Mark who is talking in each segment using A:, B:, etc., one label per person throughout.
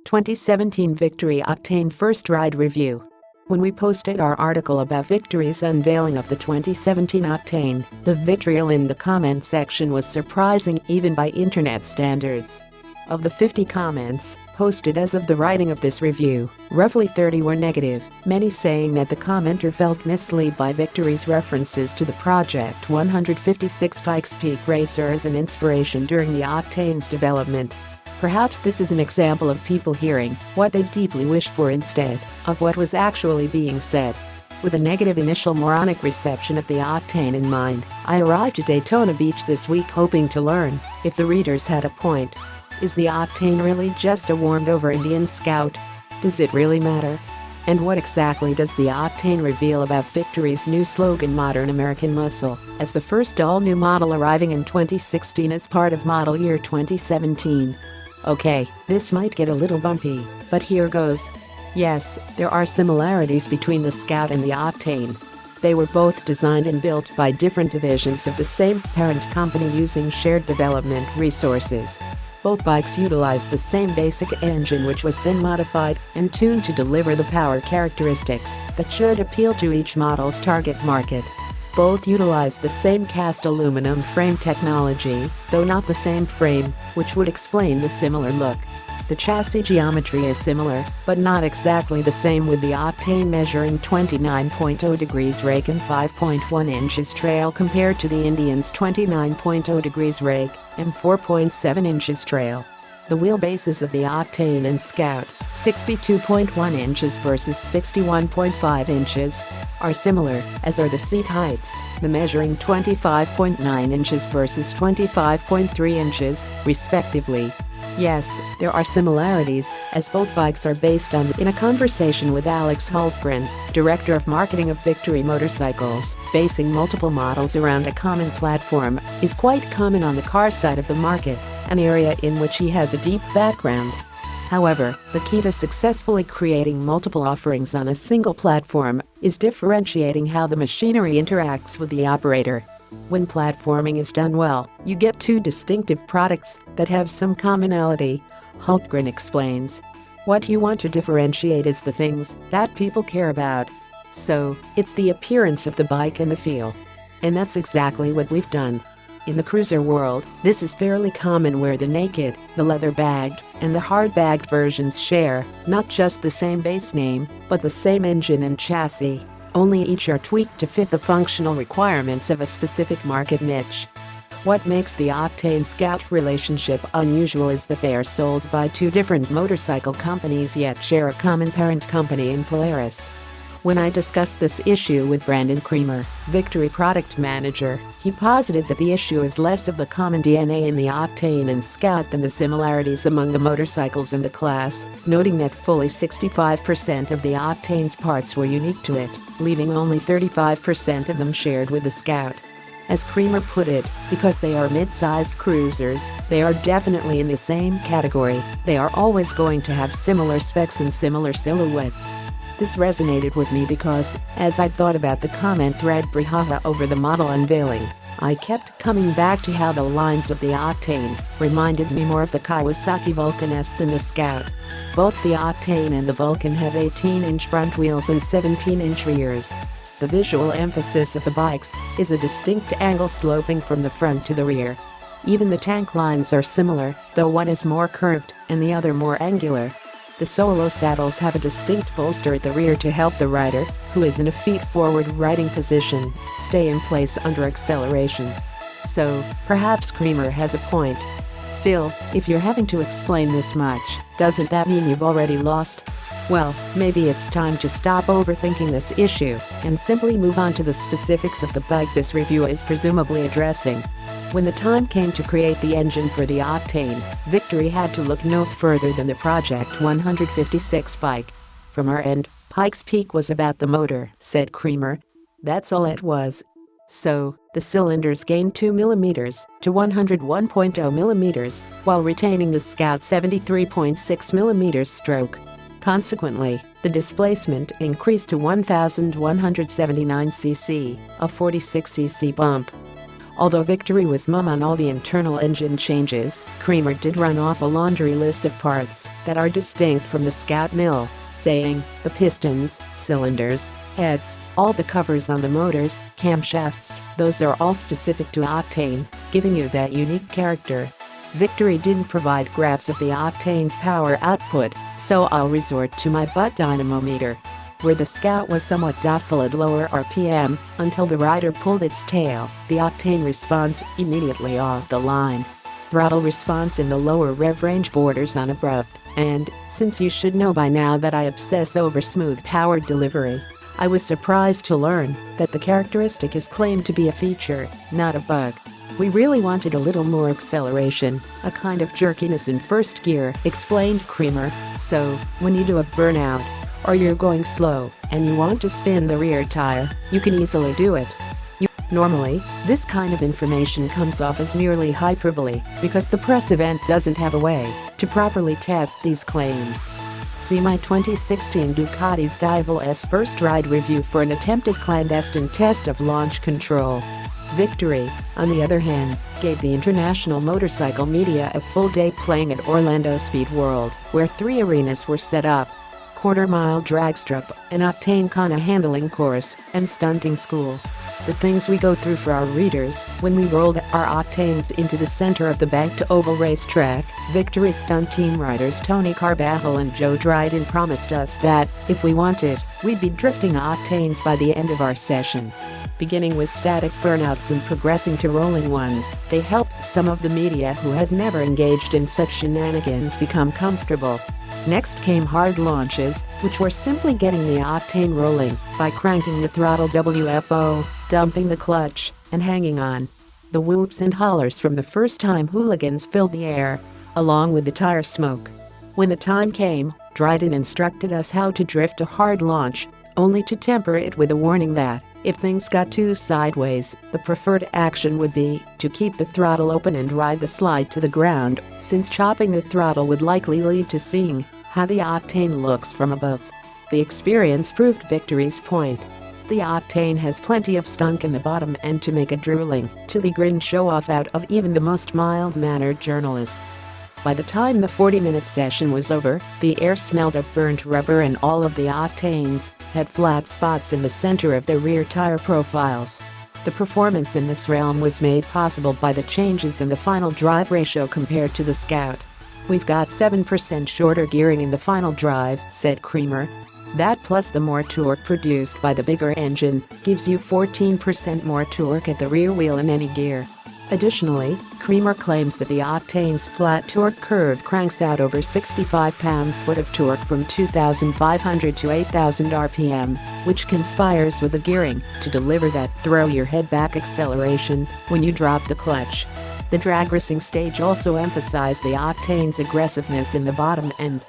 A: 2017 Victory Octane First Ride Review. When we posted our article about Victory's unveiling of the 2017 Octane, the vitriol in the comment section was surprising even by internet standards. Of the 50 comments posted as of the writing of this review, roughly 30 were negative, many saying that the commenter felt misled by Victory's references to the Project 156 Pikes Peak Racer as an inspiration during the Octane's development. Perhaps this is an example of people hearing what they deeply wished for instead of what was actually being said. With a negative initial moronic reception of the Octane in mind, I arrived at Daytona Beach this week hoping to learn if the readers had a point. Is the Octane really just a warmed-over Indian Scout? Does it really matter? And what exactly does the Octane reveal about Victory's new slogan Modern American Muscle, as the first all-new model arriving in 2016 as part of model year 2017? Okay, this might get a little bumpy, but here goes. Yes, there are similarities between the Scout and the Octane. They were both designed and built by different divisions of the same parent company using shared development resources. Both bikes utilize the same basic engine, which was then modified and tuned to deliver the power characteristics that should appeal to each model's target market. Both utilize the same cast aluminum frame technology, though not the same frame, which would explain the similar look. The chassis geometry is similar, but not exactly the same, with the Octane measuring 29.0 degrees rake and 5.1 inches trail compared to the Indian's 29.0 degrees rake and 4.7 inches trail. The wheelbases of the Octane and Scout, 62.1 inches versus 61.5 inches, are similar, as are the seat heights, the measuring 25.9 inches versus 25.3 inches, respectively. Yes, there are similarities, as both bikes are based on. In a conversation with Alex Hultgren, director of marketing of Victory Motorcycles, basing multiple models around a common platform is quite common on the car side of the market, an area in which he has a deep background. However, the key to successfully creating multiple offerings on a single platform is differentiating how the machinery interacts with the operator. When platforming is done well, you get two distinctive products that have some commonality, Hultgren explains. What you want to differentiate is the things that people care about. So, it's the appearance of the bike and the feel. And that's exactly what we've done. In the cruiser world, this is fairly common, where the naked, the leather-bagged, and the hard-bagged versions share not just the same base name, but the same engine and chassis. Only each are tweaked to fit the functional requirements of a specific market niche. What makes the Octane Scout relationship unusual is that they are sold by two different motorcycle companies yet share a common parent company in Polaris. When I discussed this issue with Brandon Creamer, Victory product manager, he posited that the issue is less of the common DNA in the Octane and Scout than the similarities among the motorcycles in the class, noting that fully 65% of the Octane's parts were unique to it, leaving only 35% of them shared with the Scout. As Creamer put it, because they are mid-sized cruisers, they are definitely in the same category. They are always going to have similar specs and similar silhouettes. This resonated with me because, as I thought about the comment thread brouhaha over the model unveiling, I kept coming back to how the lines of the Octane reminded me more of the Kawasaki Vulcan S than the Scout. Both the Octane and the Vulcan have 18-inch front wheels and 17-inch rears. The visual emphasis of the bikes is a distinct angle sloping from the front to the rear. Even the tank lines are similar, though one is more curved and the other more angular. The solo saddles have a distinct bolster at the rear to help the rider, who is in a feet-forward riding position, stay in place under acceleration. So, perhaps Creamer has a point. Still, if you're having to explain this much, doesn't that mean you've already lost? Well, maybe it's time to stop overthinking this issue and simply move on to the specifics of the bike this review is presumably addressing. When the time came to create the engine for the Octane, Victory had to look no further than the Project 156 bike. From our end, Pikes Peak was about the motor, said Creamer. That's all it was. So, the cylinders gained 2 mm to 101.0 mm, while retaining the Scout 73.6 mm stroke. Consequently, the displacement increased to 1,179 cc, a 46 cc bump. Although Victory was mum on all the internal engine changes, Creamer did run off a laundry list of parts that are distinct from the Scout mill, saying, the pistons, cylinders, heads, all the covers on the motors, camshafts, those are all specific to Octane, giving you that unique character. Victory didn't provide graphs of the Octane's power output, so I'll resort to my butt dynamometer. Where the Scout was somewhat docile at lower RPM, until the rider pulled its tail, the Octane response immediately off the line. Throttle response in the lower rev range borders on abrupt, and, since you should know by now that I obsess over smooth power delivery, I was surprised to learn that the characteristic is claimed to be a feature, not a bug. We really wanted a little more acceleration, a kind of jerkiness in first gear, explained Creamer, so, when you do a burnout, or you're going slow, and you want to spin the rear tire, you can easily do it. Normally, this kind of information comes off as merely hyperbole, because the press event doesn't have a way to properly test these claims. See my 2016 Ducati's Dival S first ride review for an attempted clandestine test of launch control. Victory, on the other hand, gave the international motorcycle media a full day playing at Orlando Speed World, where 3 arenas were set up: quarter-mile drag strip, an Octane Kana handling course, and stunting school. The things we go through for our readers when we rolled our Octanes into the center of the banked oval racetrack. Victory stunt team riders Tony Carbajal and Joe Dryden promised us that, if we wanted, we'd be drifting Octanes by the end of our session. Beginning with static burnouts and progressing to rolling ones, they helped some of the media who had never engaged in such shenanigans become comfortable. Next came hard launches, which were simply getting the Octane rolling by cranking the throttle WFO, dumping the clutch, and hanging on. The whoops and hollers from the first-time hooligans filled the air, along with the tire smoke. When the time came, Dryden instructed us how to drift a hard launch, only to temper it with a warning that, if things got too sideways, the preferred action would be to keep the throttle open and ride the slide to the ground, since chopping the throttle would likely lead to seeing how the Octane looks from above. The experience proved Victory's point. The Octane has plenty of stunk in the bottom end to make a drooling, chilly-grin show-off out of even the most mild-mannered journalists. By the time the 40-minute session was over, the air smelled of burnt rubber and all of the Octanes had flat spots in the center of their rear tire profiles. The performance in this realm was made possible by the changes in the final drive ratio compared to the Scout. We've got 7% shorter gearing in the final drive, said Creamer. That plus the more torque produced by the bigger engine gives you 14% more torque at the rear wheel in any gear. Additionally, Creamer claims that the Octane's flat torque curve cranks out over 65 pounds-foot of torque from 2,500 to 8,000 RPM, which conspires with the gearing to deliver that throw-your-head-back acceleration when you drop the clutch. The drag racing stage also emphasized the Octane's aggressiveness in the bottom end.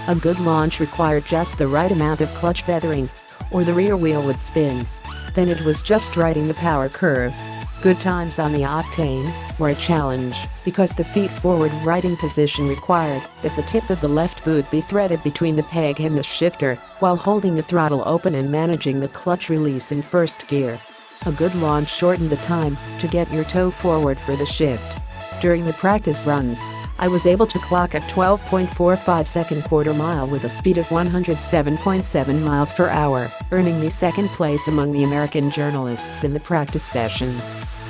A: A good launch required just the right amount of clutch feathering, or the rear wheel would spin. Then it was just riding the power curve. Good times on the Octane were a challenge because the feet-forward riding position required that the tip of the left boot be threaded between the peg and the shifter while holding the throttle open and managing the clutch release in first gear. A good launch shortened the time to get your toe forward for the shift. During the practice runs, I was able to clock a 12.45-second quarter mile with a speed of 107.7 miles per hour, earning me second place among the American journalists in the practice sessions.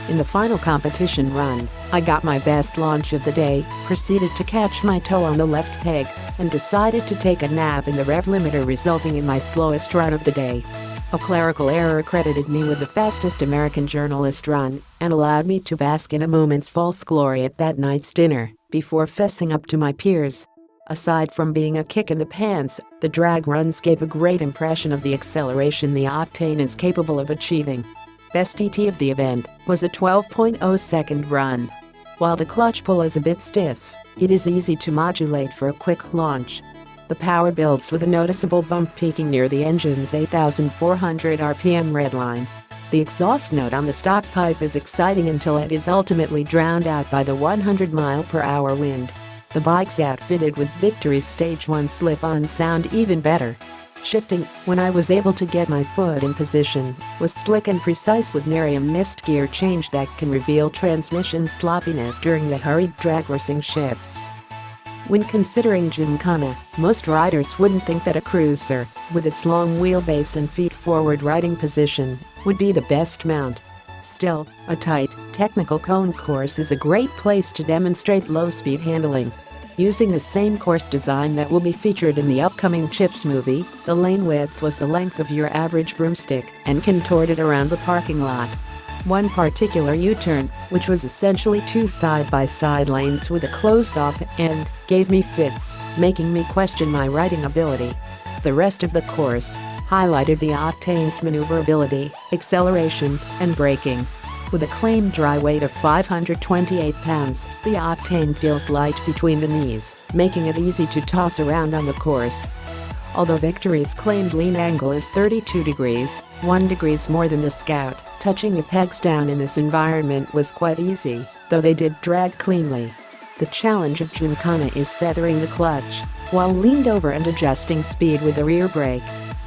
A: In the final competition run, I got my best launch of the day, proceeded to catch my toe on the left peg, and decided to take a nap in the rev limiter, resulting in my slowest run of the day. A clerical error credited me with the fastest American journalist run and allowed me to bask in a moment's false glory at that night's dinner before fessing up to my peers. Aside from being a kick in the pants, the drag runs gave a great impression of the acceleration the Octane is capable of achieving. Best ET of the event was a 12.0-second run. While the clutch pull is a bit stiff, it is easy to modulate for a quick launch. The power builds with a noticeable bump peaking near the engine's 8,400 RPM redline. The exhaust note on the stock pipe is exciting until it is ultimately drowned out by the 100-mile-per-hour wind. The bike's outfitted with Victory's Stage 1 slip-on sound even better. Shifting, when I was able to get my foot in position, was slick and precise with nary a missed gear change that can reveal transmission sloppiness during the hurried drag racing shifts. When considering Gymkhana, most riders wouldn't think that a cruiser, with its long wheelbase and feet-forward riding position, would be the best mount. Still, a tight, technical cone course is a great place to demonstrate low-speed handling. Using the same course design that will be featured in the upcoming Chips movie, the lane width was the length of your average broomstick and contorted around the parking lot. One particular U-turn, which was essentially two side-by-side lanes with a closed-off end, gave me fits, making me question my riding ability. The rest of the course highlighted the Octane's maneuverability, acceleration, and braking. With a claimed dry weight of 528 pounds, the Octane feels light between the knees, making it easy to toss around on the course. Although Victory's claimed lean angle is 32 degrees, 1 degree more than the Scout, touching the pegs down in this environment was quite easy, though they did drag cleanly. The challenge of Gymkhana is feathering the clutch, while leaned over and adjusting speed with the rear brake.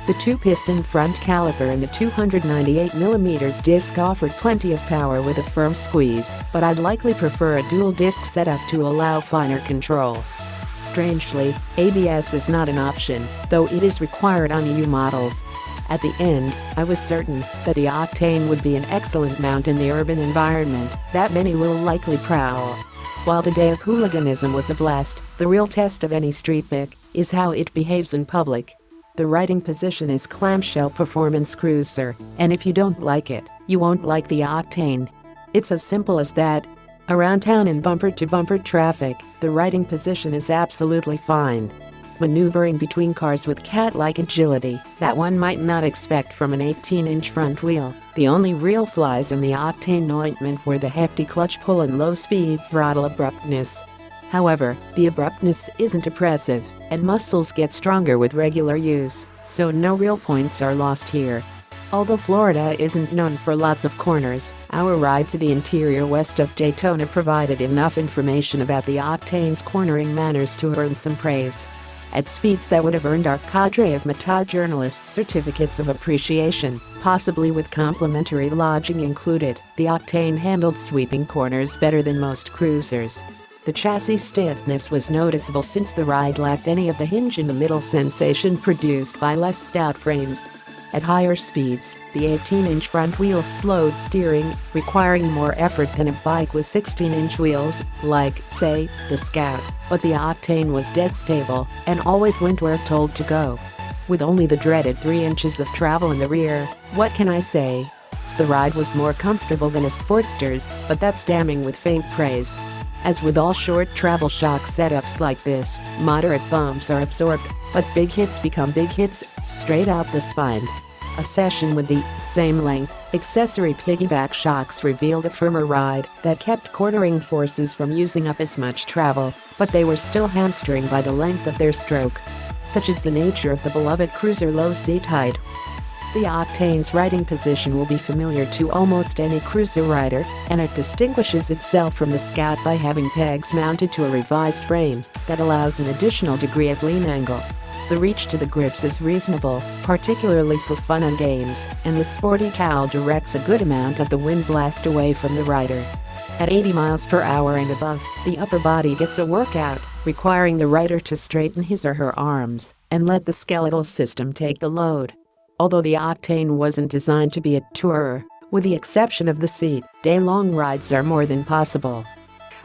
A: The two-piston front caliper and the 298mm disc offered plenty of power with a firm squeeze, but I'd likely prefer a dual-disc setup to allow finer control. Strangely, ABS is not an option, though it is required on EU models. At the end, I was certain that the Octane would be an excellent mount in the urban environment that many will likely prowl. While the day of hooliganism was a blast, the real test of any street pick is how it behaves in public. The riding position is clamshell performance cruiser, and if you don't like it, you won't like the Octane. It's as simple as that. Around town in bumper-to-bumper traffic, the riding position is absolutely fine. Maneuvering between cars with cat-like agility that one might not expect from an 18-inch front wheel, the only real flies in the Octane ointment were the hefty clutch pull and low-speed throttle abruptness. However, the abruptness isn't oppressive, and muscles get stronger with regular use, so no real points are lost here. Although Florida isn't known for lots of corners, our ride to the interior west of Daytona provided enough information about the Octane's cornering manners to earn some praise. At speeds that would have earned our cadre of Mata journalists certificates of appreciation, possibly with complimentary lodging included, the Octane handled sweeping corners better than most cruisers. The chassis stiffness was noticeable since the ride lacked any of the hinge-in-the-middle sensation produced by less stout frames. At higher speeds, the 18-inch front wheels slowed steering, requiring more effort than a bike with 16-inch wheels, like, say, the Scout, but the Octane was dead stable and always went where told to go. With only the dreaded 3 inches of travel in the rear, what can I say? The ride was more comfortable than a Sportster's, but that's damning with faint praise. As with all short travel shock setups like this, moderate bumps are absorbed, but big hits become big hits straight out the spine. A session with the same length accessory piggyback shocks revealed a firmer ride that kept cornering forces from using up as much travel, but they were still hamstringed by the length of their stroke. Such is the nature of the beloved cruiser low seat height. The Octane's riding position will be familiar to almost any cruiser rider, and it distinguishes itself from the Scout by having pegs mounted to a revised frame that allows an additional degree of lean angle. The reach to the grips is reasonable, particularly for fun and games, and the sporty cowl directs a good amount of the wind blast away from the rider. At 80 miles per hour and above, the upper body gets a workout, requiring the rider to straighten his or her arms and let the skeletal system take the load. Although the Octane wasn't designed to be a tourer, with the exception of the seat, day-long rides are more than possible.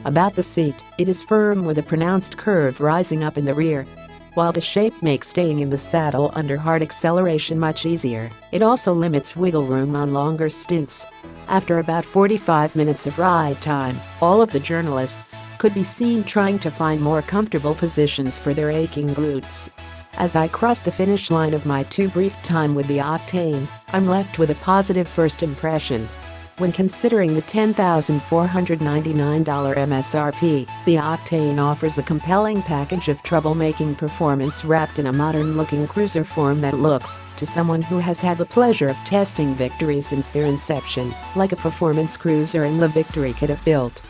A: About the seat, it is firm with a pronounced curve rising up in the rear. While the shape makes staying in the saddle under hard acceleration much easier, it also limits wiggle room on longer stints. After about 45 minutes of ride time, all of the journalists could be seen trying to find more comfortable positions for their aching glutes. As I cross the finish line of my too brief time with the Octane, I'm left with a positive first impression. When considering the $10,499 MSRP, the Octane offers a compelling package of troublemaking performance wrapped in a modern-looking cruiser form that looks, to someone who has had the pleasure of testing Victory since their inception, like a performance cruiser in the Victory could have built.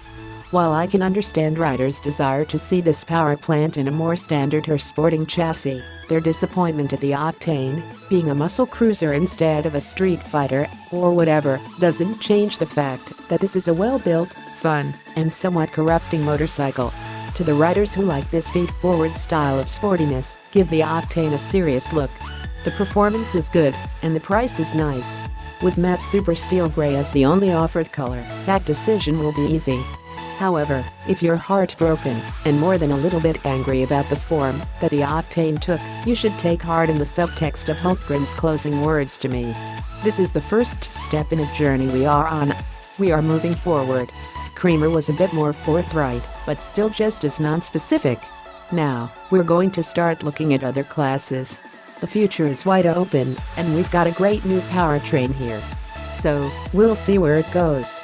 A: While I can understand riders' desire to see this power plant in a more standard or sporting chassis, Their disappointment at the Octane, being a muscle cruiser instead of a street fighter, or whatever, doesn't change the fact that this is a well-built, fun, and somewhat corrupting motorcycle. To the riders who like this feet-forward style of sportiness, give the Octane a serious look. The performance is good, and the price is nice. With matte super steel gray as the only offered color, that decision will be easy. However, if you're heartbroken and more than a little bit angry about the form that the Octane took, you should take heart in the subtext of Hultgren's closing words to me. This is the first step in a journey we are on. We are moving forward. Kramer was a bit more forthright, but still just as non-specific. Now, we're going to start looking at other classes. The future is wide open, and we've got a great new powertrain here. So, we'll see where it goes.